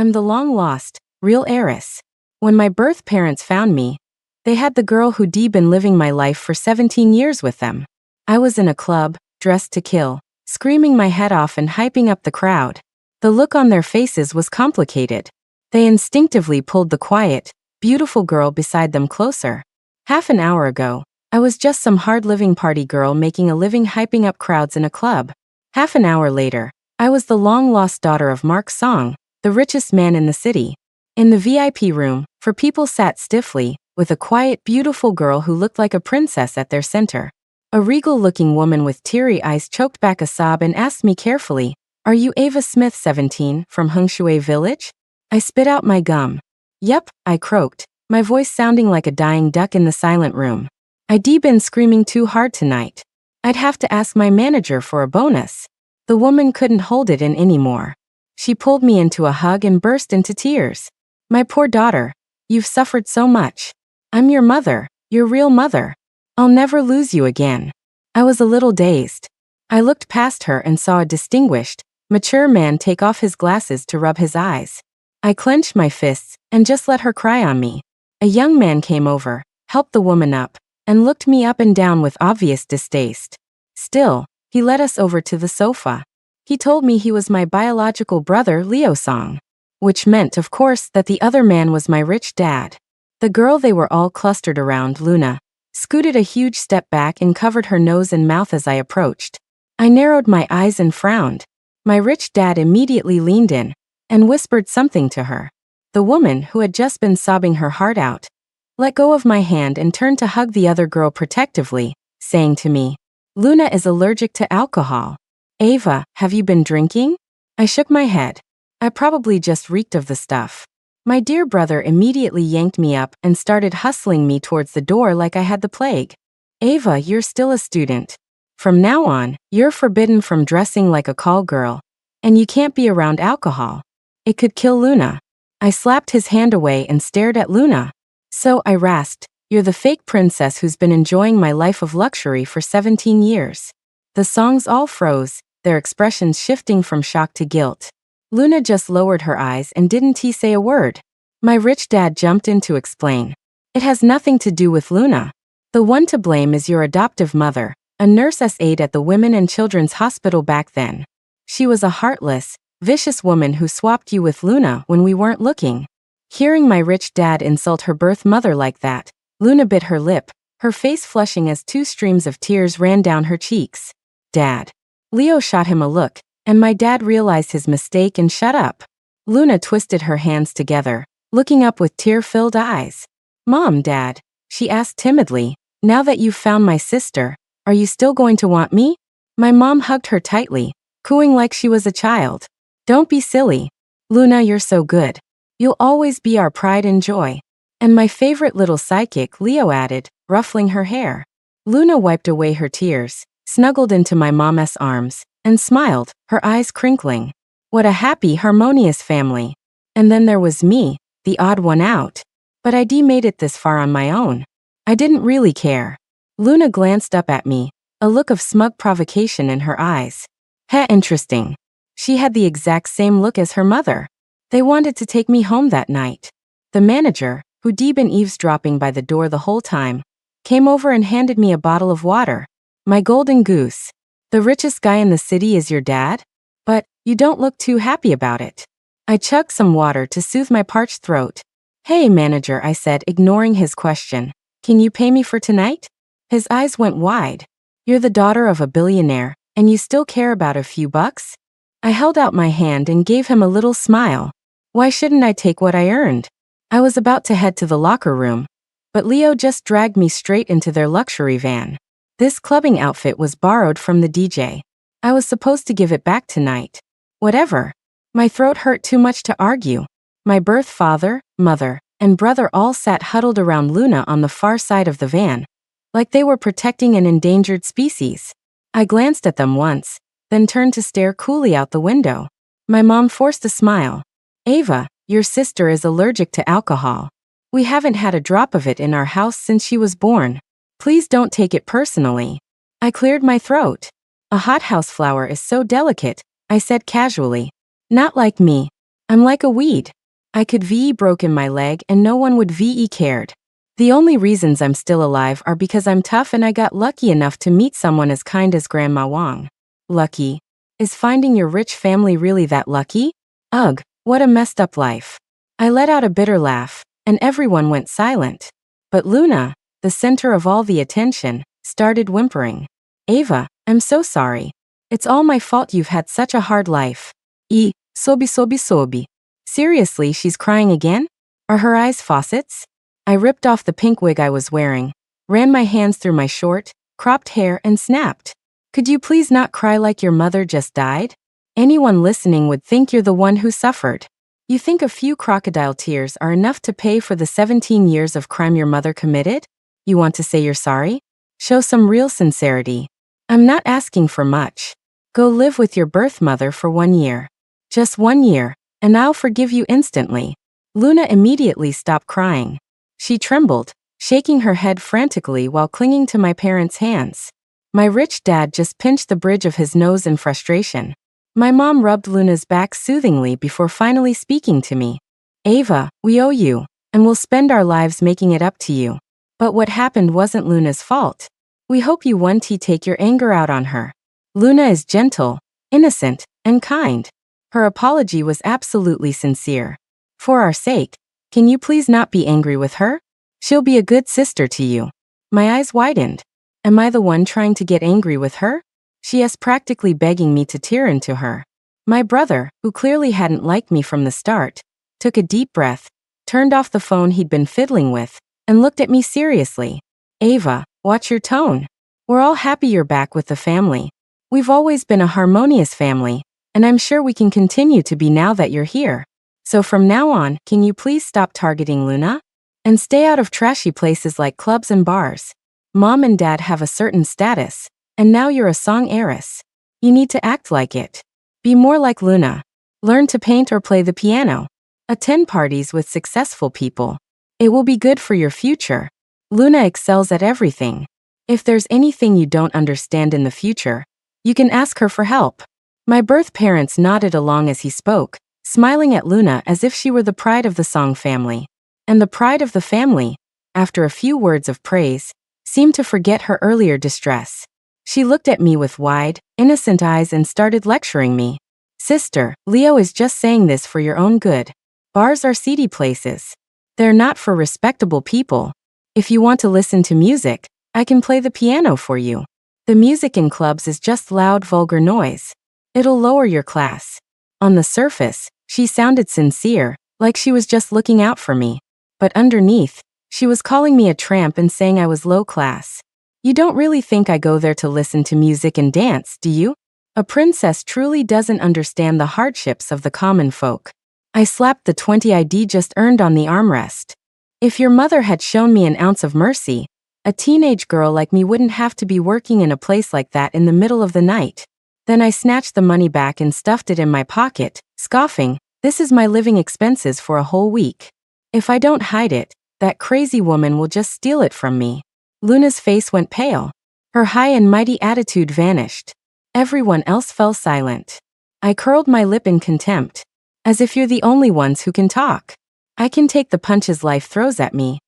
I'm the long-lost, real heiress. When my birth parents found me, they had the girl who'd been living my life for 17 years with them. I was in a club, dressed to kill, screaming my head off and hyping up the crowd. The look on their faces was complicated. They instinctively pulled the quiet, beautiful girl beside them closer. Half an hour ago, I was just some hard-living party girl making a living hyping up crowds in a club. Half an hour later, I was the long-lost daughter of Mark Song, the richest man in the city. In the VIP room, four people sat stiffly, with a quiet, beautiful girl who looked like a princess at their center. A regal-looking woman with teary eyes choked back a sob and asked me carefully, "Are you Ava Smith, 17, from Hengshui Village?" I spit out my gum. "Yep," I croaked, my voice sounding like a dying duck in the silent room. "I'd been screaming too hard tonight. I'd have to ask my manager for a bonus." The woman couldn't hold it in anymore. She pulled me into a hug and burst into tears. "My poor daughter, you've suffered so much. I'm your mother, your real mother. I'll never lose you again." I was a little dazed. I looked past her and saw a distinguished, mature man take off his glasses to rub his eyes. I clenched my fists and just let her cry on me. A young man came over, helped the woman up, and looked me up and down with obvious distaste. Still, he led us over to the sofa. He told me he was my biological brother, Leo Song, which meant, of course, that the other man was my rich dad. The girl they were all clustered around, Luna, scooted a huge step back and covered her nose and mouth as I approached. I narrowed my eyes and frowned. My rich dad immediately leaned in and whispered something to her. The woman, who had just been sobbing her heart out, let go of my hand and turned to hug the other girl protectively, saying to me, "Luna is allergic to alcohol. Ava, have you been drinking?" I shook my head. I probably just reeked of the stuff. My dear brother immediately yanked me up and started hustling me towards the door like I had the plague. "Ava, you're still a student. From now on, you're forbidden from dressing like a call girl, and you can't be around alcohol. It could kill Luna." I slapped his hand away and stared at Luna. "So," I rasped, "you're the fake princess who's been enjoying my life of luxury for 17 years. The songs all froze, their expressions shifting from shock to guilt. Luna just lowered her eyes and didn't say a word. My rich dad jumped in to explain. "It has nothing to do with Luna. The one to blame is your adoptive mother, a nurse as aide at the Women and Children's Hospital back then. She was a heartless, vicious woman who swapped you with Luna when we weren't looking." Hearing my rich dad insult her birth mother like that, Luna bit her lip, her face flushing as two streams of tears ran down her cheeks. "Dad." Leo shot him a look, and my dad realized his mistake and shut up. Luna twisted her hands together, looking up with tear-filled eyes. "Mom, Dad," she asked timidly, "now that you've found my sister, are you still going to want me?" My mom hugged her tightly, cooing like she was a child. "Don't be silly. Luna, you're so good. You'll always be our pride and joy." "And my favorite little psychic," Leo added, ruffling her hair. Luna wiped away her tears, snuggled into my mom's arms, and smiled, her eyes crinkling. What a happy, harmonious family. And then there was me, the odd one out. But I'd made it this far on my own. I didn't really care. Luna glanced up at me, a look of smug provocation in her eyes. "Heh, interesting." She had the exact same look as her mother. They wanted to take me home that night. The manager, who'd been eavesdropping by the door the whole time, came over and handed me a bottle of water. "My golden goose. The richest guy in the city is your dad? But you don't look too happy about it." I chugged some water to soothe my parched throat. "Hey, manager," I said, ignoring his question. "Can you pay me for tonight?" His eyes went wide. "You're the daughter of a billionaire, and you still care about a few bucks?" I held out my hand and gave him a little smile. Why shouldn't I take what I earned? I was about to head to the locker room, but Leo just dragged me straight into their luxury van. This clubbing outfit was borrowed from the DJ. I was supposed to give it back tonight. Whatever. My throat hurt too much to argue. My birth father, mother, and brother all sat huddled around Luna on the far side of the van, like they were protecting an endangered species. I glanced at them once, then turned to stare coolly out the window. My mom forced a smile. "Ava, your sister is allergic to alcohol. We haven't had a drop of it in our house since she was born. Please don't take it personally." I cleared my throat. "A hothouse flower is so delicate," I said casually. "Not like me. I'm like a weed. I could VE broken my leg and no one would VE cared. The only reasons I'm still alive are because I'm tough and I got lucky enough to meet someone as kind as Grandma Wong. Lucky? Is finding your rich family really that lucky? Ugh, what a messed up life. I let out a bitter laugh, and everyone went silent. But Luna, the center of all the attention, started whimpering. Ava, I'm so sorry. It's all my fault you've had such a hard life. Sobi. Seriously, she's crying again? Are her eyes faucets? I ripped off the pink wig I was wearing, ran my hands through my short, cropped hair and snapped. Could you please not cry like your mother just died? Anyone listening would think you're the one who suffered. You think a few crocodile tears are enough to pay for the 17 years of crime your mother committed? You want to say you're sorry? Show some real sincerity. I'm not asking for much. Go live with your birth mother for 1 year. Just 1 year, and I'll forgive you instantly. Luna immediately stopped crying. She trembled, shaking her head frantically while clinging to my parents' hands. My rich dad just pinched the bridge of his nose in frustration. My mom rubbed Luna's back soothingly before finally speaking to me. Ava, we owe you, and we'll spend our lives making it up to you. But what happened wasn't Luna's fault. We hope you one day take your anger out on her. Luna is gentle, innocent, and kind. Her apology was absolutely sincere. For our sake, can you please not be angry with her? She'll be a good sister to you. My eyes widened. Am I the one trying to get angry with her? She is practically begging me to tear into her. My brother, who clearly hadn't liked me from the start, took a deep breath, turned off the phone he'd been fiddling with, and looked at me seriously. Ava, watch your tone. We're all happy you're back with the family. We've always been a harmonious family, and I'm sure we can continue to be now that you're here. So from now on, can you please stop targeting Luna? And stay out of trashy places like clubs and bars. Mom and Dad have a certain status, and now you're a song heiress. You need to act like it. Be more like Luna. Learn to paint or play the piano. Attend parties with successful people. It will be good for your future. Luna excels at everything. If there's anything you don't understand in the future, you can ask her for help. My birth parents nodded along as he spoke, smiling at Luna as if she were the pride of the Song family. And the pride of the family, after a few words of praise, seemed to forget her earlier distress. She looked at me with wide, innocent eyes and started lecturing me. Sister, Leo is just saying this for your own good. Bars are seedy places. They're not for respectable people. If you want to listen to music, I can play the piano for you. The music in clubs is just loud, vulgar noise. It'll lower your class. On the surface, she sounded sincere, like she was just looking out for me. But underneath, she was calling me a tramp and saying I was low class. You don't really think I go there to listen to music and dance, do you? A princess truly doesn't understand the hardships of the common folk. I slapped the 20 ID just earned on the armrest. If your mother had shown me an ounce of mercy, a teenage girl like me wouldn't have to be working in a place like that in the middle of the night. Then I snatched the money back and stuffed it in my pocket, scoffing, this is my living expenses for a whole week. If I don't hide it, that crazy woman will just steal it from me. Luna's face went pale. Her high and mighty attitude vanished. Everyone else fell silent. I curled my lip in contempt. As if you're the only ones who can talk. I can take the punches life throws at me.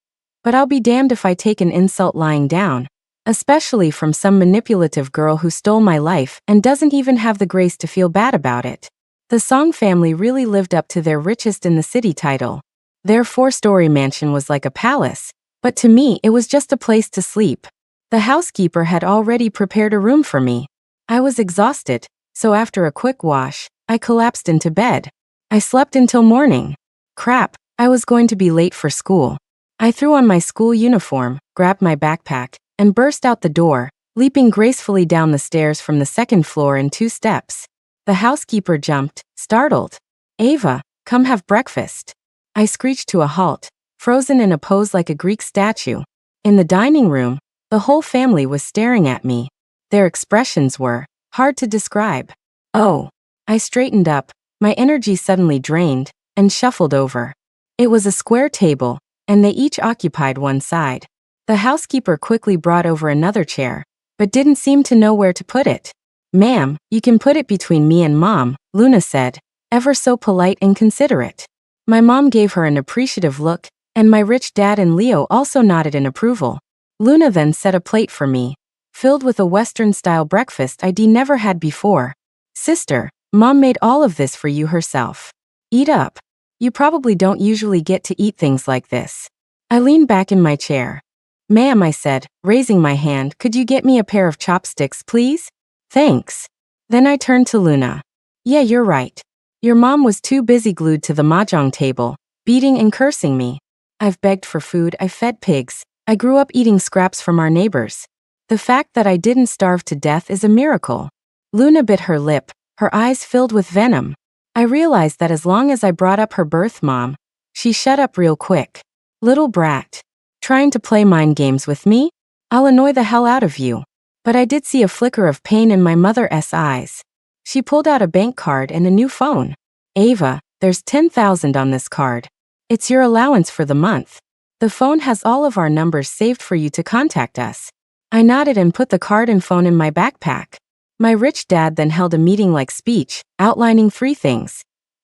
But I'll be damned if I take an insult lying down. Especially from some manipulative girl who stole my life and doesn't even have the grace to feel bad about it. The Song family really lived up to their richest in the city title. Their 4-story mansion was like a palace, but to me it was just a place to sleep. The housekeeper had already prepared a room for me. I was exhausted, so after a quick wash, I collapsed into bed. I slept until morning. Crap, I was going to be late for school. I threw on my school uniform, grabbed my backpack, and burst out the door, leaping gracefully down the stairs from the 2nd floor in 2 steps. The housekeeper jumped, startled. Ava, come have breakfast. I screeched to a halt, frozen in a pose like a Greek statue. In the dining room, the whole family was staring at me. Their expressions were hard to describe. Oh. I straightened up, my energy suddenly drained, and shuffled over. It was a square table, and they each occupied one side. The housekeeper quickly brought over another chair, but didn't seem to know where to put it. Ma'am, you can put it between me and Mom, Luna said, ever so polite and considerate. My mom gave her an appreciative look, and my rich dad and Leo also nodded in approval. Luna then set a plate for me, filled with a Western-style breakfast I'd never had before. Sister, Mom made all of this for you herself. Eat up. You probably don't usually get to eat things like this. I leaned back in my chair. Ma'am, I said, raising my hand, could you get me a pair of chopsticks, please? Thanks. Then I turned to Luna. Yeah, you're right. Your mom was too busy glued to the mahjong table, beating and cursing me. I've begged for food, I fed pigs, I grew up eating scraps from our neighbors. The fact that I didn't starve to death is a miracle. Luna bit her lip, her eyes filled with venom. I realized that as long as I brought up her birth mom, she shut up real quick. Little brat. Trying to play mind games with me? I'll annoy the hell out of you. But I did see a flicker of pain in my mother's eyes. She pulled out a bank card and a new phone. Ava, there's 10,000 on this card. It's your allowance for the month. The phone has all of our numbers saved for you to contact us. I nodded and put the card and phone in my backpack. My rich dad then held a meeting-like speech, outlining 3 things: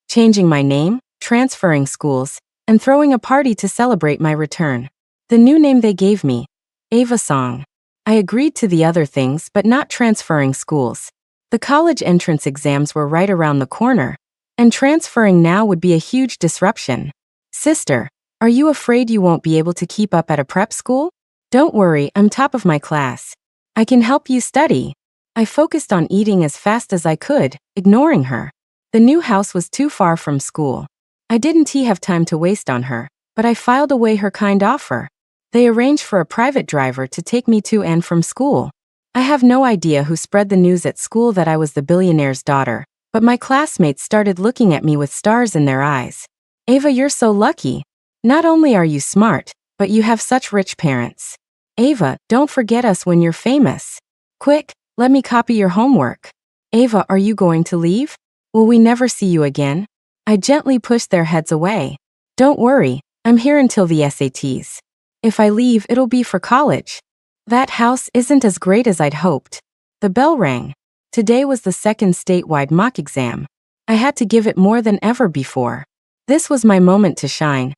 changing my name, transferring schools, and throwing a party to celebrate my return. The new name they gave me, Ava Song. I agreed to the other things but not transferring schools. The college entrance exams were right around the corner, and transferring now would be a huge disruption. Sister, are you afraid you won't be able to keep up at a prep school? Don't worry, I'm top of my class. I can help you study. I focused on eating as fast as I could, ignoring her. The new house was too far from school. I didn't have time to waste on her, but I filed away her kind offer. They arranged for a private driver to take me to and from school. I have no idea who spread the news at school that I was the billionaire's daughter, but my classmates started looking at me with stars in their eyes. Ava, you're so lucky. Not only are you smart, but you have such rich parents. Ava, don't forget us when you're famous. Quick, let me copy your homework. Ava, are you going to leave? Will we never see you again? I gently pushed their heads away. Don't worry, I'm here until the SATs. If I leave, it'll be for college. That house isn't as great as I'd hoped. The bell rang. Today was the second statewide mock exam. I had to give it more than ever before. This was my moment to shine.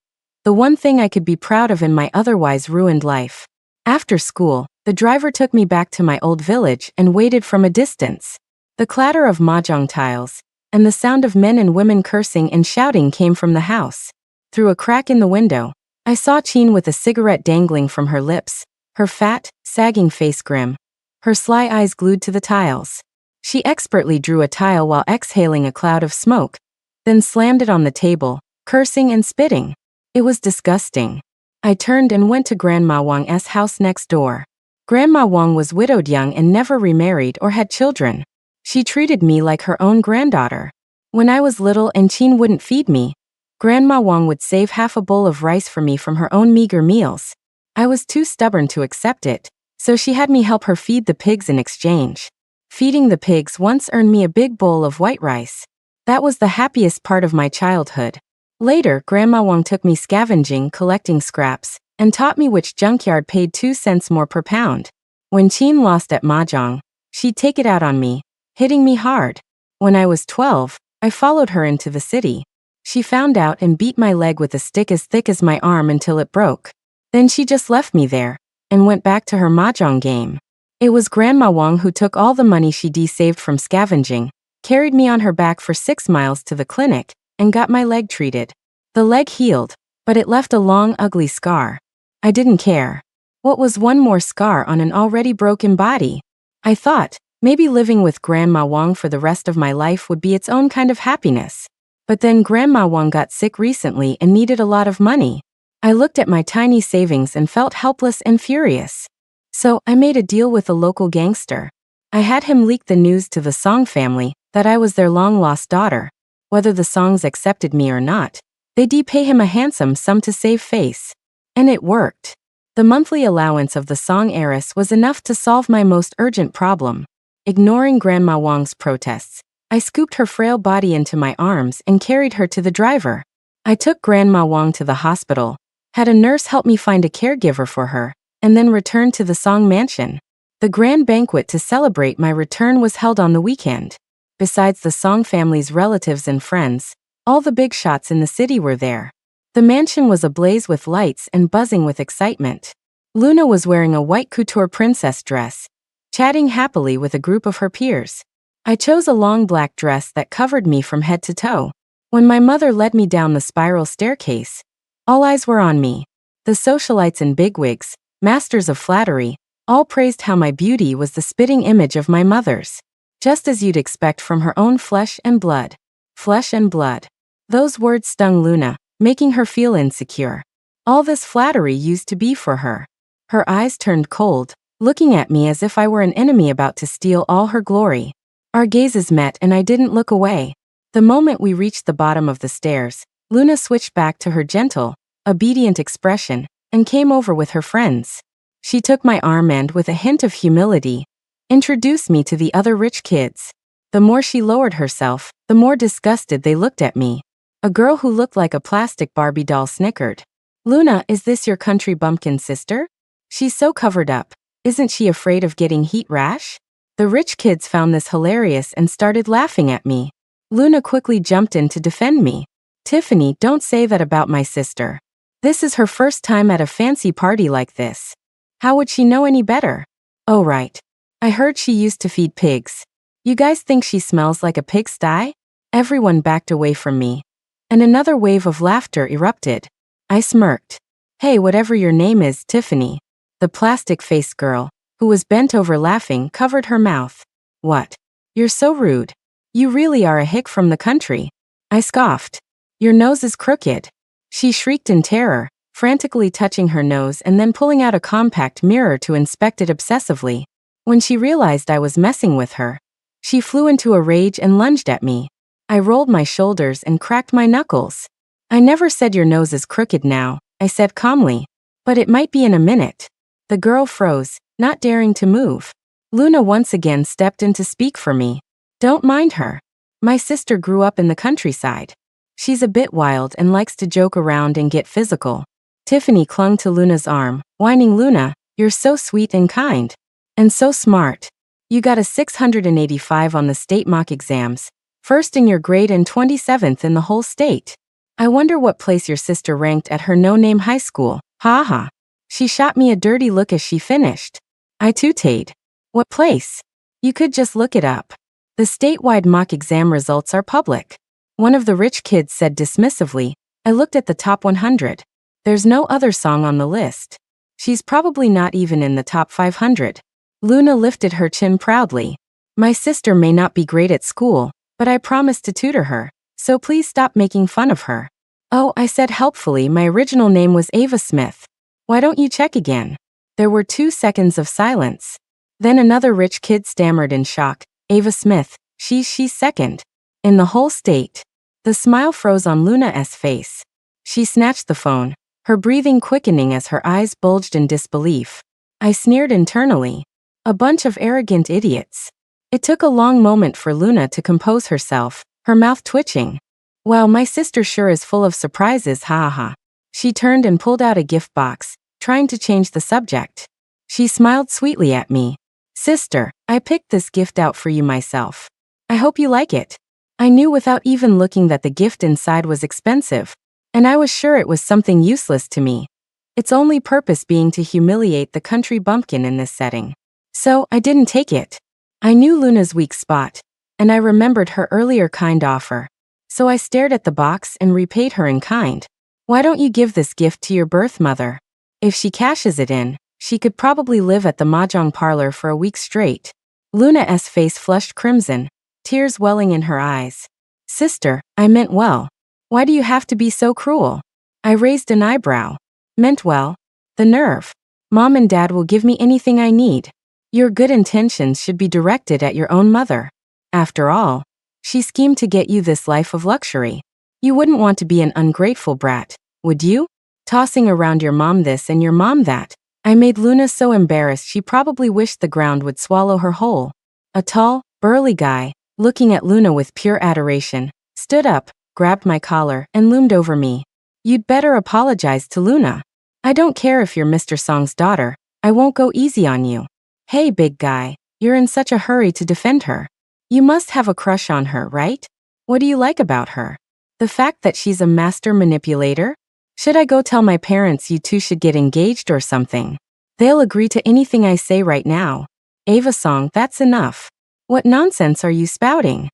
The one thing I could be proud of in my otherwise ruined life. After school, the driver took me back to my old village and waited from a distance. The clatter of mahjong tiles, and the sound of men and women cursing and shouting came from the house. Through a crack in the window, I saw Chin with a cigarette dangling from her lips, her fat, sagging face grim, her sly eyes glued to the tiles. She expertly drew a tile while exhaling a cloud of smoke, then slammed it on the table, cursing and spitting. It was disgusting. I turned and went to Grandma Wang's house next door. Grandma Wang was widowed young and never remarried or had children. She treated me like her own granddaughter. When I was little and Chin wouldn't feed me, Grandma Wang would save half a bowl of rice for me from her own meager meals. I was too stubborn to accept it, so she had me help her feed the pigs in exchange. Feeding the pigs once earned me a big bowl of white rice. That was the happiest part of my childhood. Later, Grandma Wang took me scavenging, collecting scraps, and taught me which junkyard paid 2 cents more per pound. When Chin lost at mahjong, she'd take it out on me, hitting me hard. When I was 12, I followed her into the city. She found out and beat my leg with a stick as thick as my arm until it broke. Then she just left me there, and went back to her mahjong game. It was Grandma Wang who took all the money she saved from scavenging, carried me on her back for 6 miles to the clinic, and got my leg treated. The leg healed, but it left a long, ugly scar. I didn't care. What was one more scar on an already broken body? I thought, maybe living with Grandma Wang for the rest of my life would be its own kind of happiness. But then Grandma Wang got sick recently and needed a lot of money. I looked at my tiny savings and felt helpless and furious. So, I made a deal with a local gangster. I had him leak the news to the Song family that I was their long-lost daughter. Whether the Songs accepted me or not, they'd pay him a handsome sum to save face. And it worked. The monthly allowance of the Song heiress was enough to solve my most urgent problem. Ignoring Grandma Wang's protests, I scooped her frail body into my arms and carried her to the driver. I took Grandma Wang to the hospital, had a nurse help me find a caregiver for her, and then returned to the Song mansion. The grand banquet to celebrate my return was held on the weekend. Besides the Song family's relatives and friends, all the big shots in the city were there. The mansion was ablaze with lights and buzzing with excitement. Luna was wearing a white couture princess dress, chatting happily with a group of her peers. I chose a long black dress that covered me from head to toe. When my mother led me down the spiral staircase, all eyes were on me. The socialites and bigwigs, masters of flattery, all praised how my beauty was the spitting image of my mother's, just as you'd expect from her own flesh and blood. Flesh and blood. Those words stung Luna, making her feel insecure. All this flattery used to be for her. Her eyes turned cold, looking at me as if I were an enemy about to steal all her glory. Our gazes met and I didn't look away. The moment we reached the bottom of the stairs, Luna switched back to her gentle, obedient expression, and came over with her friends. She took my arm and, with a hint of humility, introduced me to the other rich kids. The more she lowered herself, the more disgusted they looked at me. A girl who looked like a plastic Barbie doll snickered. "Luna, is this your country bumpkin sister? She's so covered up. Isn't she afraid of getting heat rash?" The rich kids found this hilarious and started laughing at me. Luna quickly jumped in to defend me. "Tiffany, don't say that about my sister. This is her first time at a fancy party like this. How would she know any better? Oh right. I heard she used to feed pigs. You guys think she smells like a pigsty?" Everyone backed away from me, and another wave of laughter erupted. I smirked. "Hey, whatever your name is, Tiffany." The plastic-faced girl, who was bent over laughing, covered her mouth. "What? You're so rude. You really are a hick from the country." I scoffed. "Your nose is crooked." She shrieked in terror, frantically touching her nose and then pulling out a compact mirror to inspect it obsessively. When she realized I was messing with her, she flew into a rage and lunged at me. I rolled my shoulders and cracked my knuckles. "I never said your nose is crooked now," I said calmly. "But it might be in a minute." The girl froze, not daring to move. Luna once again stepped in to speak for me. "Don't mind her. My sister grew up in the countryside. She's a bit wild and likes to joke around and get physical." Tiffany clung to Luna's arm, whining, "Luna, you're so sweet and kind. And so smart. You got a 685 on the state mock exams, first in your grade and 27th in the whole state. I wonder what place your sister ranked at her no-name high school. Ha ha." She shot me a dirty look as she finished. I tooted. "What place? You could just look it up. The statewide mock exam results are public." One of the rich kids said dismissively. I looked at the top 100. There's no other song on the list. She's probably not even in the top 500. Luna lifted her chin proudly. "My sister may not be great at school, but I promised to tutor her, so please stop making fun of her." "Oh," I said helpfully, "my original name was Ava Smith. Why don't you check again?" There were 2 seconds of silence. Then another rich kid stammered in shock. "Ava Smith, she's second. In the whole state." The smile froze on Luna's face. She snatched the phone, her breathing quickening as her eyes bulged in disbelief. I sneered internally. A bunch of arrogant idiots. It took a long moment for Luna to compose herself, her mouth twitching. "Wow, my sister sure is full of surprises, ha ha." She turned and pulled out a gift box, trying to change the subject. She smiled sweetly at me. "Sister, I picked this gift out for you myself. I hope you like it." I knew without even looking that the gift inside was expensive, and I was sure it was something useless to me, its only purpose being to humiliate the country bumpkin in this setting. So, I didn't take it. I knew Luna's weak spot, and I remembered her earlier kind offer. So I stared at the box and repaid her in kind. "Why don't you give this gift to your birth mother? If she cashes it in, she could probably live at the mahjong parlor for a week straight." Luna's face flushed crimson, tears welling in her eyes. "Sister, I meant well. Why do you have to be so cruel?" I raised an eyebrow. "Meant well? The nerve. Mom and Dad will give me anything I need. Your good intentions should be directed at your own mother. After all, she schemed to get you this life of luxury. You wouldn't want to be an ungrateful brat, would you? Tossing around your mom this and your mom that." I made Luna so embarrassed she probably wished the ground would swallow her whole. A tall, burly guy, looking at Luna with pure adoration, stood up, grabbed my collar, and loomed over me. "You'd better apologize to Luna. I don't care if you're Mr. Song's daughter, I won't go easy on you." "Hey, big guy, you're in such a hurry to defend her. You must have a crush on her, right? What do you like about her? The fact that she's a master manipulator? Should I go tell my parents you two should get engaged or something? They'll agree to anything I say right now. Ava Song, that's enough. What nonsense are you spouting?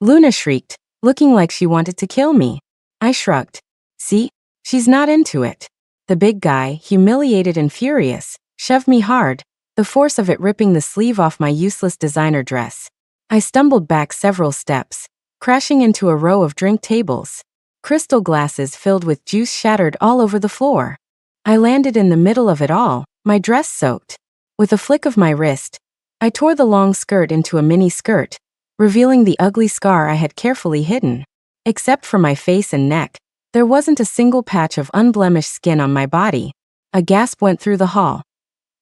Luna shrieked, looking like she wanted to kill me. I shrugged. See? She's not into it. The big guy, humiliated and furious, shoved me hard, the force of it ripping the sleeve off my useless designer dress. I stumbled back several steps, crashing into a row of drink tables. Crystal glasses filled with juice shattered all over the floor. I landed in the middle of it all, my dress soaked. With a flick of my wrist, I tore the long skirt into a mini skirt, revealing the ugly scar I had carefully hidden. Except for my face and neck, there wasn't a single patch of unblemished skin on my body. A gasp went through the hall.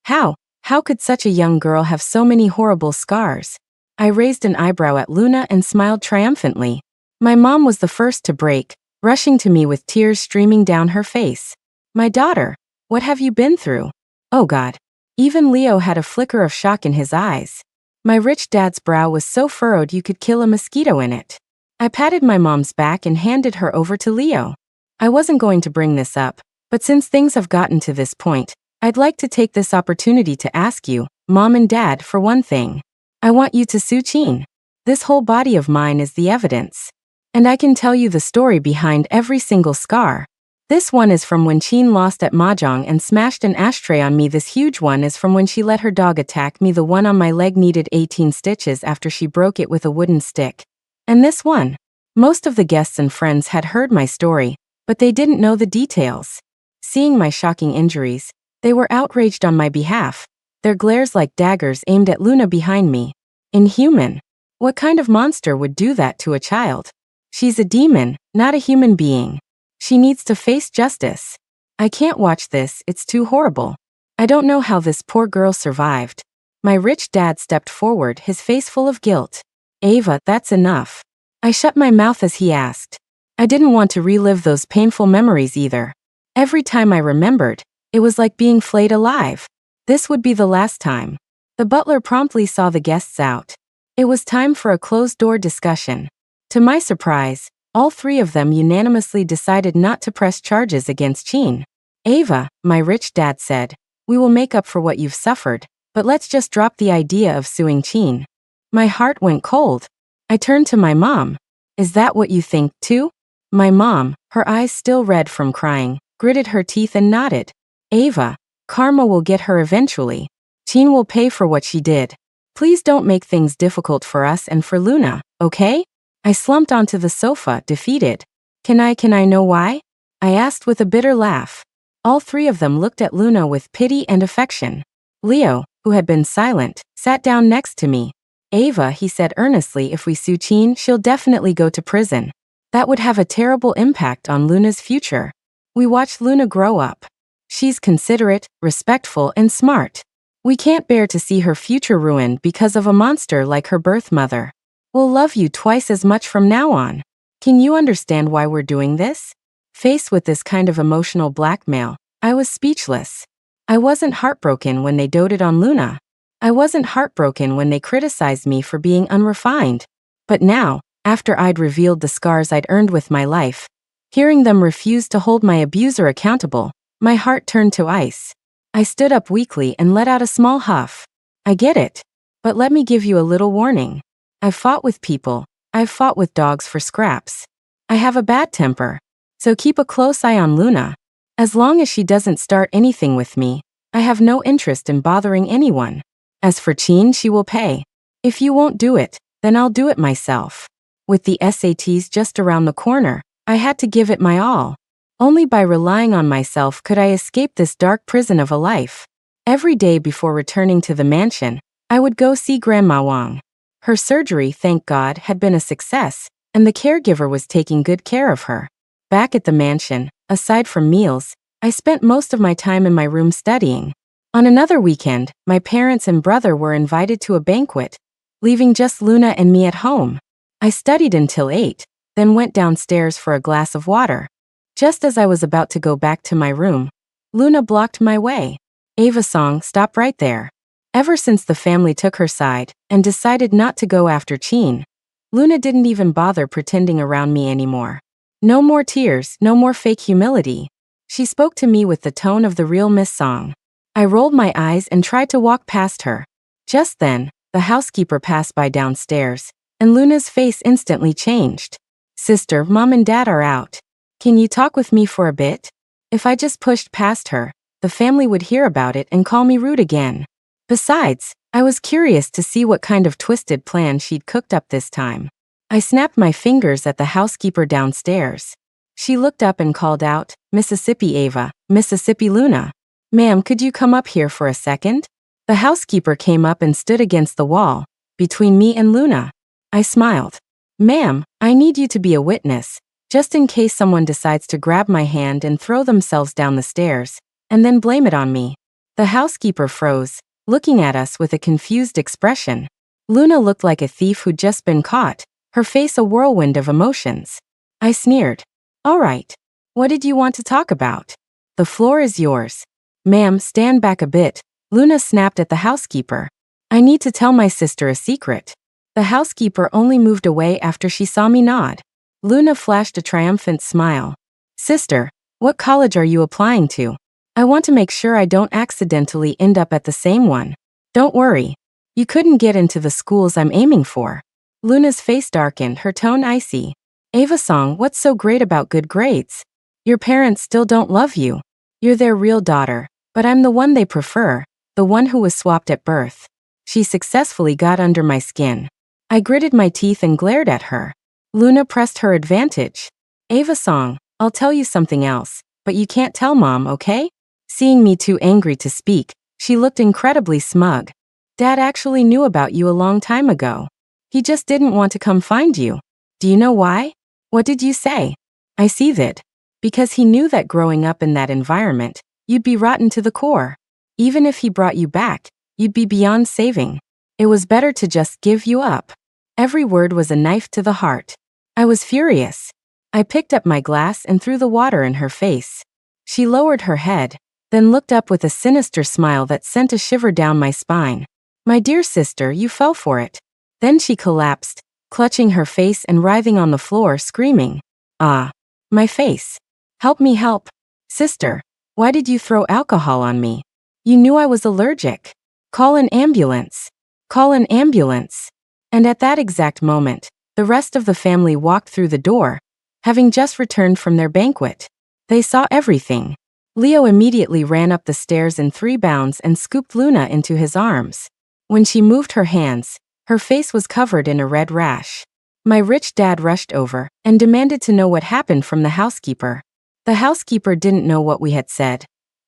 How could such a young girl have so many horrible scars? I raised an eyebrow at Luna and smiled triumphantly. My mom was the first to break, rushing to me with tears streaming down her face. My daughter, what have you been through? Oh God. Even Leo had a flicker of shock in his eyes. My rich dad's brow was so furrowed you could kill a mosquito in it. I patted my mom's back and handed her over to Leo. I wasn't going to bring this up, but since things have gotten to this point, I'd like to take this opportunity to ask you, Mom and Dad, for one thing. I want you to sue Chin. This whole body of mine is the evidence. And I can tell you the story behind every single scar. This one is from when Chin lost at Mahjong and smashed an ashtray on me. This huge one is from when she let her dog attack me. The one on my leg needed 18 stitches after she broke it with a wooden stick. And this one. Most of the guests and friends had heard my story, but they didn't know the details. Seeing my shocking injuries, they were outraged on my behalf, their glares like daggers aimed at Luna behind me. Inhuman. What kind of monster would do that to a child? She's a demon, not a human being. She needs to face justice. I can't watch this, it's too horrible. I don't know how this poor girl survived. My rich dad stepped forward, his face full of guilt. Ava, that's enough. I shut my mouth as he asked. I didn't want to relive those painful memories either. Every time I remembered, it was like being flayed alive. This would be the last time. The butler promptly saw the guests out. It was time for a closed-door discussion. To my surprise, all three of them unanimously decided not to press charges against Chin. Ava, my rich dad said, we will make up for what you've suffered, but let's just drop the idea of suing Chin. My heart went cold. I turned to my mom. Is that what you think, too? My mom, her eyes still red from crying, gritted her teeth and nodded. Ava, karma will get her eventually. Chin will pay for what she did. Please don't make things difficult for us and for Luna, okay? I slumped onto the sofa, defeated. Can I know why? I asked with a bitter laugh. All three of them looked at Luna with pity and affection. Leo, who had been silent, sat down next to me. Ava, he said earnestly, if we sue Chin, she'll definitely go to prison. That would have a terrible impact on Luna's future. We watched Luna grow up. She's considerate, respectful, and smart. We can't bear to see her future ruined because of a monster like her birth mother. We'll love you twice as much from now on. Can you understand why we're doing this? Faced with this kind of emotional blackmail, I was speechless. I wasn't heartbroken when they doted on Luna. I wasn't heartbroken when they criticized me for being unrefined. But now, after I'd revealed the scars I'd earned with my life, hearing them refuse to hold my abuser accountable, my heart turned to ice. I stood up weakly and let out a small huff. I get it. But let me give you a little warning. I've fought with people. I've fought with dogs for scraps. I have a bad temper. So keep a close eye on Luna. As long as she doesn't start anything with me, I have no interest in bothering anyone. As for Chin, she will pay. If you won't do it, then I'll do it myself. With the SATs just around the corner, I had to give it my all. Only by relying on myself could I escape this dark prison of a life. Every day before returning to the mansion, I would go see Grandma Wang. Her surgery, thank God, had been a success, and the caregiver was taking good care of her. Back at the mansion, aside from meals, I spent most of my time in my room studying. On another weekend, my parents and brother were invited to a banquet, leaving just Luna and me at home. I studied until 8, then went downstairs for a glass of water. Just as I was about to go back to my room, Luna blocked my way. Ava Song, stop right there. Ever since the family took her side and decided not to go after Chin, Luna didn't even bother pretending around me anymore. No more tears, no more fake humility. She spoke to me with the tone of the real Miss Song. I rolled my eyes and tried to walk past her. Just then, the housekeeper passed by downstairs, and Luna's face instantly changed. Sister, Mom and Dad are out. Can you talk with me for a bit? If I just pushed past her, the family would hear about it and call me rude again. Besides, I was curious to see what kind of twisted plan she'd cooked up this time. I snapped my fingers at the housekeeper downstairs. She looked up and called out, Mississippi Ava, Mississippi Luna. Ma'am, could you come up here for a second? The housekeeper came up and stood against the wall, between me and Luna. I smiled. Ma'am, I need you to be a witness, just in case someone decides to grab my hand and throw themselves down the stairs, and then blame it on me. The housekeeper froze, looking at us with a confused expression. Luna looked like a thief who'd just been caught, her face a whirlwind of emotions. I sneered. All right. What did you want to talk about? The floor is yours. Ma'am, stand back a bit, Luna snapped at the housekeeper. I need to tell my sister a secret. The housekeeper only moved away after she saw me nod. Luna flashed a triumphant smile. Sister, what college are you applying to? I want to make sure I don't accidentally end up at the same one. Don't worry. You couldn't get into the schools I'm aiming for. Luna's face darkened, her tone icy. Ava Song, what's so great about good grades? Your parents still don't love you. You're their real daughter, but I'm the one they prefer, the one who was swapped at birth. She successfully got under my skin. I gritted my teeth and glared at her. Luna pressed her advantage. Ava Song, I'll tell you something else, but you can't tell Mom, okay? Seeing me too angry to speak, she looked incredibly smug. Dad actually knew about you a long time ago. He just didn't want to come find you. Do you know why? What did you say? I seethed. Because he knew that growing up in that environment, you'd be rotten to the core. Even if he brought you back, you'd be beyond saving. It was better to just give you up. Every word was a knife to the heart. I was furious. I picked up my glass and threw the water in her face. She lowered her head, then looked up with a sinister smile that sent a shiver down my spine. My dear sister, you fell for it. Then she collapsed, clutching her face and writhing on the floor, screaming. Ah, my face. Help me help. Sister, why did you throw alcohol on me? You knew I was allergic. Call an ambulance. Call an ambulance. And at that exact moment, the rest of the family walked through the door, having just returned from their banquet. They saw everything. Leo immediately ran up the stairs in 3 bounds and scooped Luna into his arms. When she moved her hands, her face was covered in a red rash. My rich dad rushed over and demanded to know what happened from the housekeeper. The housekeeper didn't know what we had said,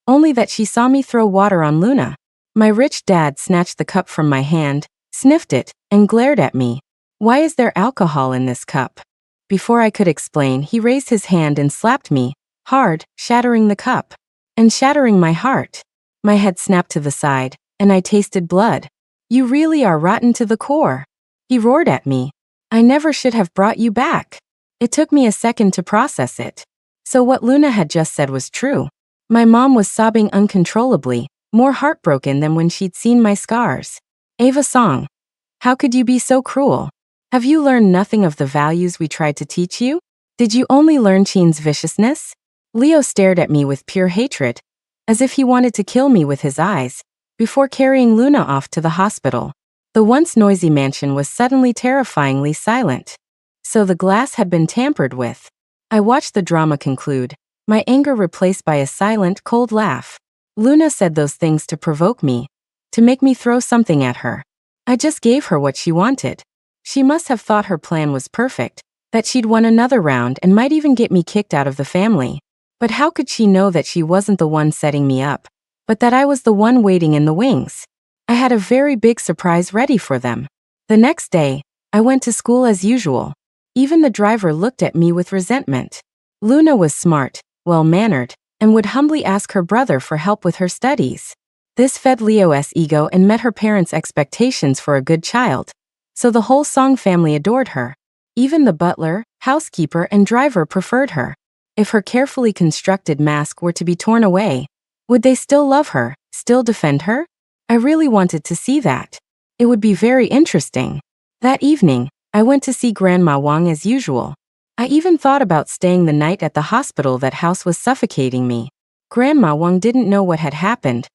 only that she saw me throw water on Luna. My rich dad snatched the cup from my hand, sniffed it, and glared at me. Why is there alcohol in this cup? Before I could explain, he raised his hand and slapped me, hard, shattering the cup. And shattering my heart. My head snapped to the side, and I tasted blood. You really are rotten to the core. He roared at me. I never should have brought you back. It took me a second to process it. So what Luna had just said was true. My mom was sobbing uncontrollably, more heartbroken than when she'd seen my scars. Ava Song, how could you be so cruel? Have you learned nothing of the values we tried to teach you? Did you only learn Chin's viciousness? Leo stared at me with pure hatred, as if he wanted to kill me with his eyes, before carrying Luna off to the hospital. The once noisy mansion was suddenly terrifyingly silent. So the glass had been tampered with. I watched the drama conclude, my anger replaced by a silent, cold laugh. Luna said those things to provoke me, to make me throw something at her. I just gave her what she wanted. She must have thought her plan was perfect, that she'd won another round and might even get me kicked out of the family. But how could she know that she wasn't the one setting me up, but that I was the one waiting in the wings? I had a very big surprise ready for them. The next day, I went to school as usual. Even the driver looked at me with resentment. Luna was smart, well-mannered, and would humbly ask her brother for help with her studies. This fed Leo's ego and met her parents' expectations for a good child. So the whole Song family adored her. Even the butler, housekeeper, and driver preferred her. If her carefully constructed mask were to be torn away, would they still love her, still defend her? I really wanted to see that. It would be very interesting. That evening, I went to see Grandma Wang as usual. I even thought about staying the night at the hospital. That house was suffocating me. Grandma Wang didn't know what had happened,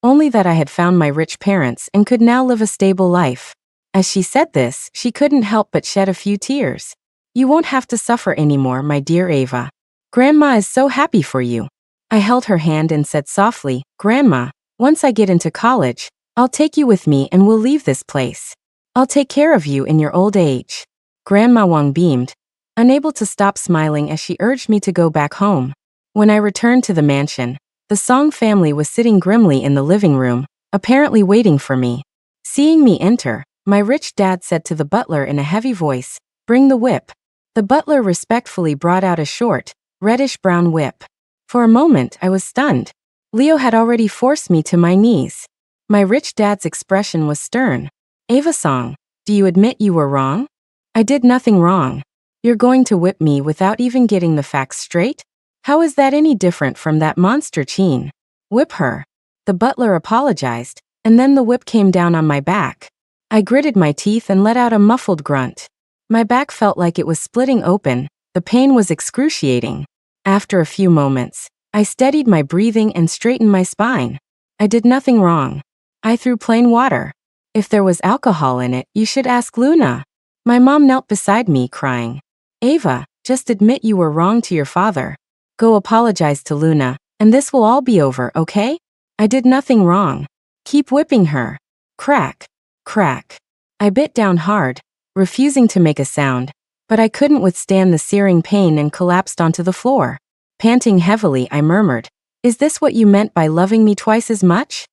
only that I had found my rich parents and could now live a stable life. As she said this, she couldn't help but shed a few tears. You won't have to suffer anymore, my dear Ava. Grandma is so happy for you. I held her hand and said softly, Grandma, once I get into college, I'll take you with me and we'll leave this place. I'll take care of you in your old age. Grandma Wang beamed, unable to stop smiling as she urged me to go back home. When I returned to the mansion, the Song family was sitting grimly in the living room, apparently waiting for me. Seeing me enter, my rich dad said to the butler in a heavy voice, Bring the whip. The butler respectfully brought out a short, reddish-brown whip. For a moment, I was stunned. Leo had already forced me to my knees. My rich dad's expression was stern. Ava Song, do you admit you were wrong? I did nothing wrong. You're going to whip me without even getting the facts straight? How is that any different from that monster Chin? Whip her. The butler apologized, and then the whip came down on my back. I gritted my teeth and let out a muffled grunt. My back felt like it was splitting open. The pain was excruciating. After a few moments, I steadied my breathing and straightened my spine. I did nothing wrong. I threw plain water. If there was alcohol in it, you should ask Luna. My mom knelt beside me, crying. Ava, just admit you were wrong to your father. Go apologize to Luna, and this will all be over, okay? I did nothing wrong. Keep whipping her. Crack. Crack. I bit down hard, refusing to make a sound, but I couldn't withstand the searing pain and collapsed onto the floor. Panting heavily, I murmured, Is this what you meant by loving me twice as much?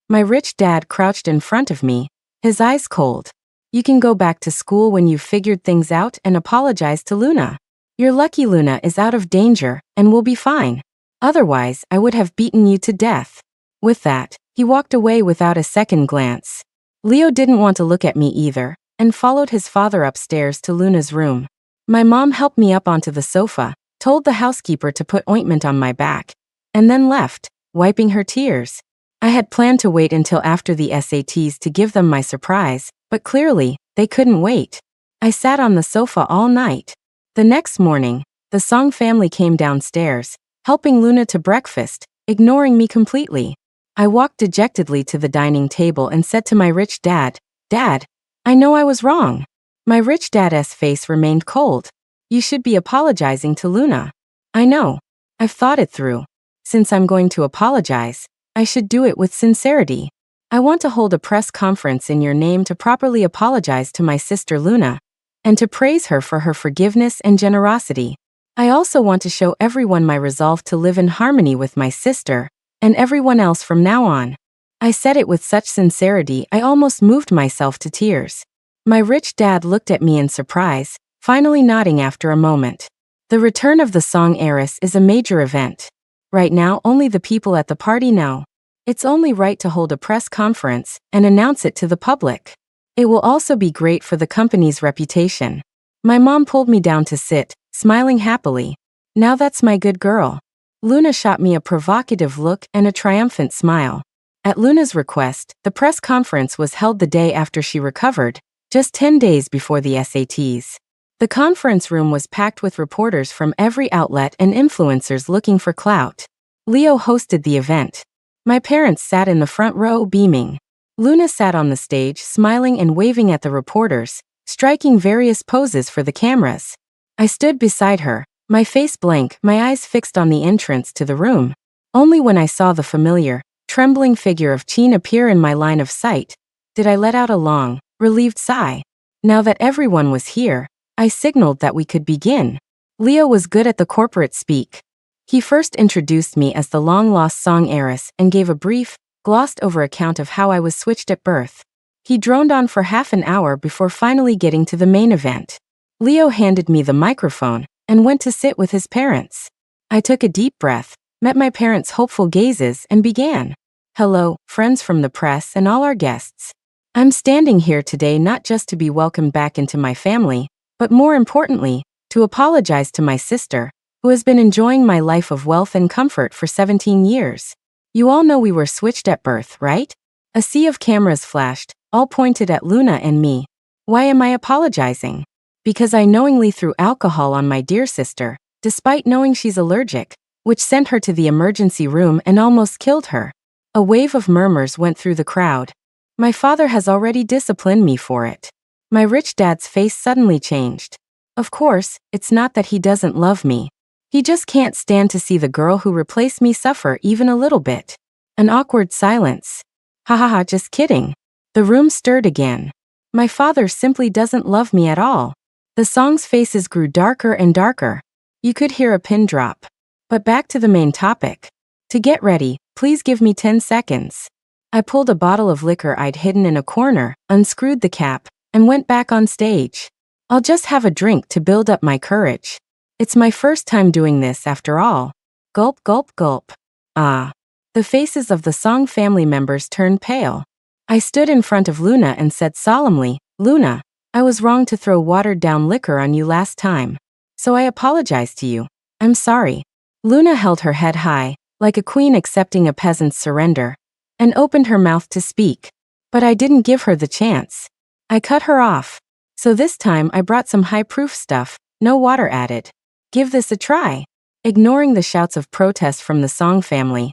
My rich dad crouched in front of me, his eyes cold. You can go back to school when you've figured things out and apologize to Luna. You're lucky Luna is out of danger and will be fine. Otherwise, I would have beaten you to death. With that, he walked away without a second glance. Leo didn't want to look at me either, and followed his father upstairs to Luna's room. My mom helped me up onto the sofa, told the housekeeper to put ointment on my back, and then left, wiping her tears. I had planned to wait until after the SATs to give them my surprise, but clearly, they couldn't wait. I sat on the sofa all night. The next morning, the Song family came downstairs, helping Luna to breakfast, ignoring me completely. I walked dejectedly to the dining table and said to my rich dad, Dad, I know I was wrong. My rich dad's face remained cold. You should be apologizing to Luna. I know. I've thought it through. Since I'm going to apologize, I should do it with sincerity. I want to hold a press conference in your name to properly apologize to my sister Luna, and to praise her for her forgiveness and generosity. I also want to show everyone my resolve to live in harmony with my sister, and everyone else from now on. I said it with such sincerity I almost moved myself to tears. My rich dad looked at me in surprise, finally nodding after a moment. The return of the Song heiress is a major event. Right now only the people at the party know. It's only right to hold a press conference and announce it to the public. It will also be great for the company's reputation. My mom pulled me down to sit, smiling happily. Now that's my good girl. Luna shot me a provocative look and a triumphant smile. At Luna's request, the press conference was held the day after she recovered, just 10 days before the SATs. The conference room was packed with reporters from every outlet and influencers looking for clout. Leo hosted the event. My parents sat in the front row, beaming. Luna sat on the stage, smiling and waving at the reporters, striking various poses for the cameras. I stood beside her, my face blank, my eyes fixed on the entrance to the room. Only when I saw the familiar, trembling figure of Chin appear in my line of sight, did I let out a long, relieved sigh. Now that everyone was here, I signaled that we could begin. Leo was good at the corporate speak. He first introduced me as the long-lost Song heiress and gave a brief, glossed-over account of how I was switched at birth. He droned on for half an hour before finally getting to the main event. Leo handed me the microphone and went to sit with his parents. I took a deep breath, met my parents' hopeful gazes, and began. Hello, friends from the press and all our guests. I'm standing here today not just to be welcomed back into my family, but more importantly, to apologize to my sister, who has been enjoying my life of wealth and comfort for 17 years. You all know we were switched at birth, right? A sea of cameras flashed, all pointed at Luna and me. Why am I apologizing? Because I knowingly threw alcohol on my dear sister, despite knowing she's allergic, which sent her to the emergency room and almost killed her. A wave of murmurs went through the crowd. My father has already disciplined me for it. My rich dad's face suddenly changed. Of course, it's not that he doesn't love me. He just can't stand to see the girl who replaced me suffer even a little bit. An awkward silence. Ha ha ha, just kidding. The room stirred again. My father simply doesn't love me at all. The song's faces grew darker and darker. You could hear a pin drop. But back to the main topic. To get ready, please give me 10 seconds. I pulled a bottle of liquor I'd hidden in a corner, unscrewed the cap, and went back on stage. I'll just have a drink to build up my courage. It's my first time doing this after all. Gulp, gulp, gulp. Ah. The faces of the Song family members turned pale. I stood in front of Luna and said solemnly, Luna, I was wrong to throw watered-down liquor on you last time. So I apologize to you. I'm sorry. Luna held her head high, like a queen accepting a peasant's surrender, and opened her mouth to speak. But I didn't give her the chance. I cut her off. So this time I brought some high-proof stuff, no water added. Give this a try. Ignoring the shouts of protest from the Song family,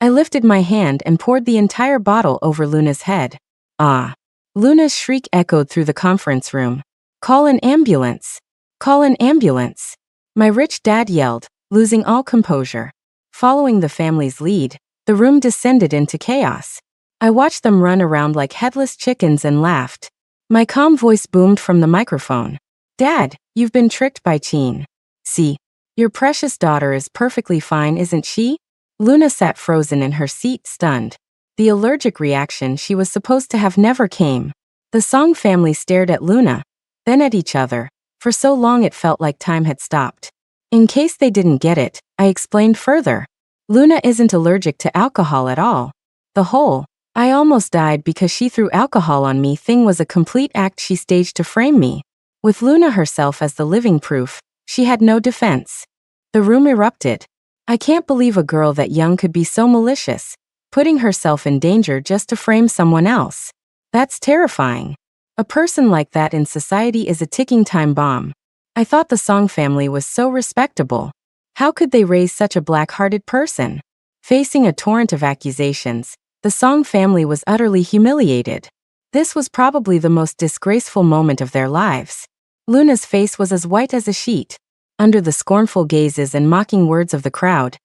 I lifted my hand and poured the entire bottle over Luna's head. Ah. Luna's shriek echoed through the conference room. Call an ambulance. Call an ambulance. My rich dad yelled, losing all composure. Following the family's lead, the room descended into chaos. I watched them run around like headless chickens and laughed. My calm voice boomed from the microphone. Dad, you've been tricked by Chin. See, your precious daughter is perfectly fine, isn't she? Luna sat frozen in her seat, stunned. The allergic reaction she was supposed to have never came. The Song family stared at Luna, then at each other. For so long it felt like time had stopped. In case they didn't get it, I explained further. Luna isn't allergic to alcohol at all. The whole, I almost died because she threw alcohol on me thing was a complete act she staged to frame me. With Luna herself as the living proof, she had no defense. The room erupted. I can't believe a girl that young could be so malicious, putting herself in danger just to frame someone else. That's terrifying. A person like that in society is a ticking time bomb. I thought the Song family was so respectable. How could they raise such a black-hearted person? Facing a torrent of accusations, the Song family was utterly humiliated. This was probably the most disgraceful moment of their lives. Luna's face was as white as a sheet. Under the scornful gazes and mocking words of the crowd,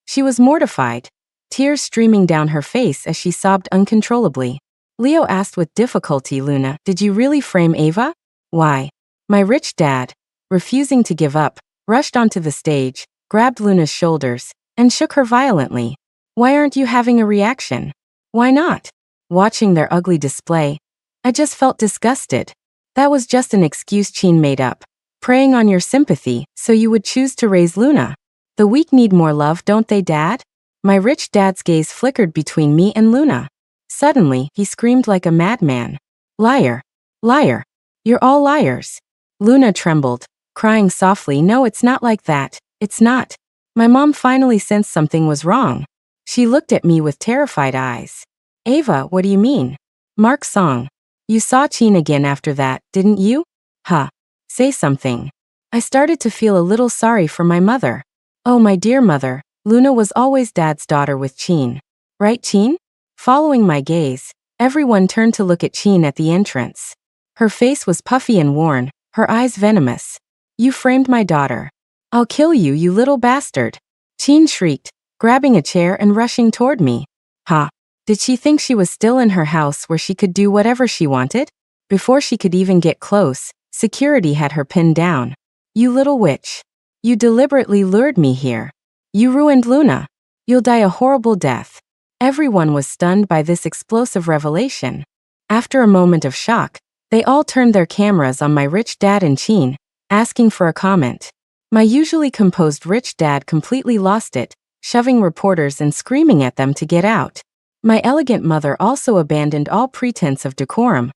she was mortified, tears streaming down her face as she sobbed uncontrollably. Leo asked with difficulty, Luna, did you really frame Ava? Why? My rich dad, refusing to give up, rushed onto the stage, grabbed Luna's shoulders, and shook her violently. Why aren't you having a reaction? Why not? Watching their ugly display, I just felt disgusted. That was just an excuse Chin made up, preying on your sympathy, so you would choose to raise Luna. The weak need more love, don't they, Dad? My rich dad's gaze flickered between me and Luna. Suddenly, he screamed like a madman. Liar! Liar! You're all liars! Luna trembled, crying softly, no, it's not like that, it's not. My mom finally sensed something was wrong. She looked at me with terrified eyes. Ava, what do you mean? Mark Song. You saw Chin again after that, didn't you? Huh. Say something. I started to feel a little sorry for my mother. Oh, my dear mother, Luna was always Dad's daughter with Chin. Right, Chin? Following my gaze, everyone turned to look at Chin at the entrance. Her face was puffy and worn, her eyes venomous. You framed my daughter. I'll kill you, you little bastard. Chin shrieked, grabbing a chair and rushing toward me. Ha! Did she think she was still in her house where she could do whatever she wanted? Before she could even get close, security had her pinned down. You little witch. You deliberately lured me here. You ruined Luna. You'll die a horrible death. Everyone was stunned by this explosive revelation. After a moment of shock, they all turned their cameras on my rich dad and Chin, asking for a comment. My usually composed rich dad completely lost it, shoving reporters and screaming at them to get out. My elegant mother also abandoned all pretense of decorum,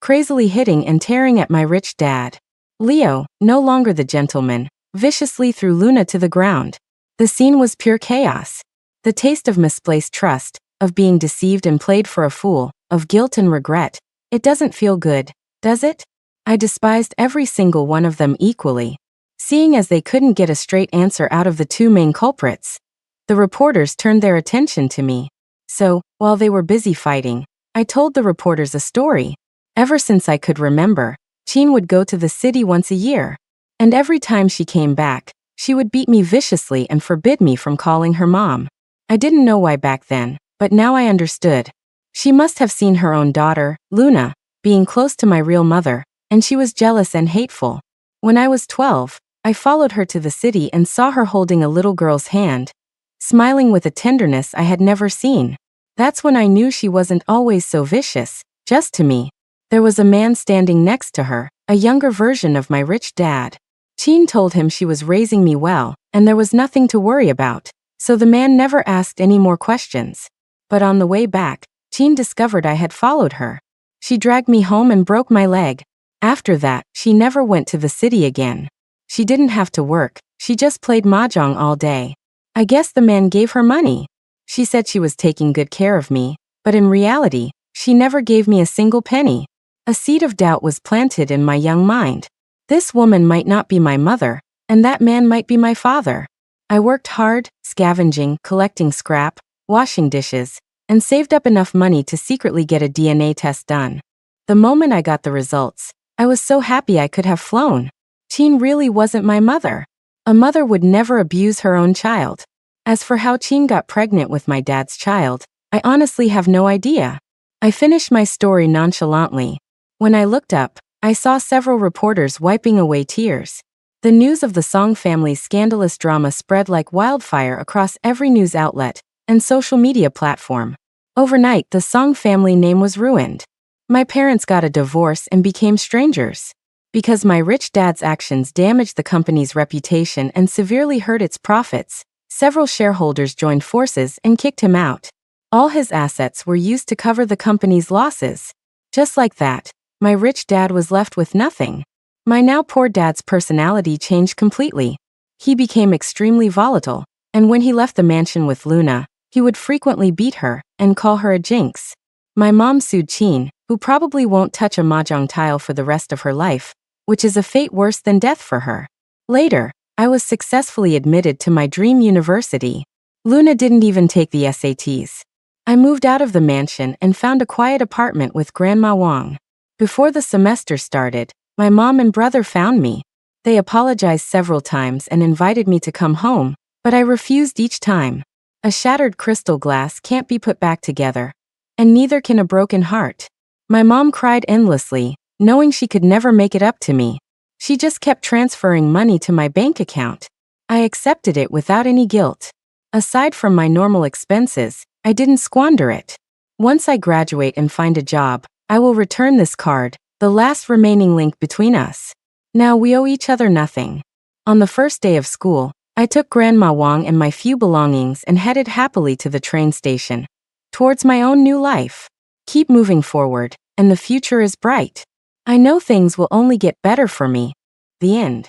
crazily hitting and tearing at my rich dad. Leo, no longer the gentleman, viciously threw Luna to the ground. The scene was pure chaos. The taste of misplaced trust, of being deceived and played for a fool, of guilt and regret. It doesn't feel good, does it? I despised every single one of them equally, seeing as they couldn't get a straight answer out of the two main culprits. The reporters turned their attention to me. So, while they were busy fighting, I told the reporters a story. Ever since I could remember, Jean would go to the city once a year. And every time she came back, she would beat me viciously and forbid me from calling her mom. I didn't know why back then, but now I understood. She must have seen her own daughter, Luna, being close to my real mother, and she was jealous and hateful. When I was 12, I followed her to the city and saw her holding a little girl's hand, smiling with a tenderness I had never seen. That's when I knew she wasn't always so vicious, just to me. There was a man standing next to her, a younger version of my rich dad. Jean told him she was raising me well, and there was nothing to worry about, so the man never asked any more questions. But on the way back, Jean discovered I had followed her. She dragged me home and broke my leg. After that, she never went to the city again. She didn't have to work, she just played mahjong all day. I guess the man gave her money. She said she was taking good care of me, but in reality, she never gave me a single penny. A seed of doubt was planted in my young mind. This woman might not be my mother, and that man might be my father. I worked hard, scavenging, collecting scrap, washing dishes, and saved up enough money to secretly get a DNA test done. The moment I got the results, I was so happy I could have flown. Jean really wasn't my mother. A mother would never abuse her own child. As for how Jean got pregnant with my dad's child, I honestly have no idea. I finished my story nonchalantly. When I looked up, I saw several reporters wiping away tears. The news of the Song family's scandalous drama spread like wildfire across every news outlet and social media platform. Overnight, the Song family name was ruined. My parents got a divorce and became strangers. Because my rich dad's actions damaged the company's reputation and severely hurt its profits, several shareholders joined forces and kicked him out. All his assets were used to cover the company's losses. Just like that, my rich dad was left with nothing. My now poor dad's personality changed completely. He became extremely volatile, and when he left the mansion with Luna, he would frequently beat her and call her a jinx. My mom sued Jean, who probably won't touch a mahjong tile for the rest of her life, which is a fate worse than death for her. Later, I was successfully admitted to my dream university. Luna didn't even take the SATs. I moved out of the mansion and found a quiet apartment with Grandma Wang. Before the semester started, my mom and brother found me. They apologized several times and invited me to come home, but I refused each time. A shattered crystal glass can't be put back together, and neither can a broken heart. My mom cried endlessly, knowing she could never make it up to me. She just kept transferring money to my bank account. I accepted it without any guilt. Aside from my normal expenses, I didn't squander it. Once I graduate and find a job, I will return this card, the last remaining link between us. Now we owe each other nothing. On the first day of school, I took Grandma Wang and my few belongings and headed happily to the train station, towards my own new life. Keep moving forward, and the future is bright. I know things will only get better for me. The end.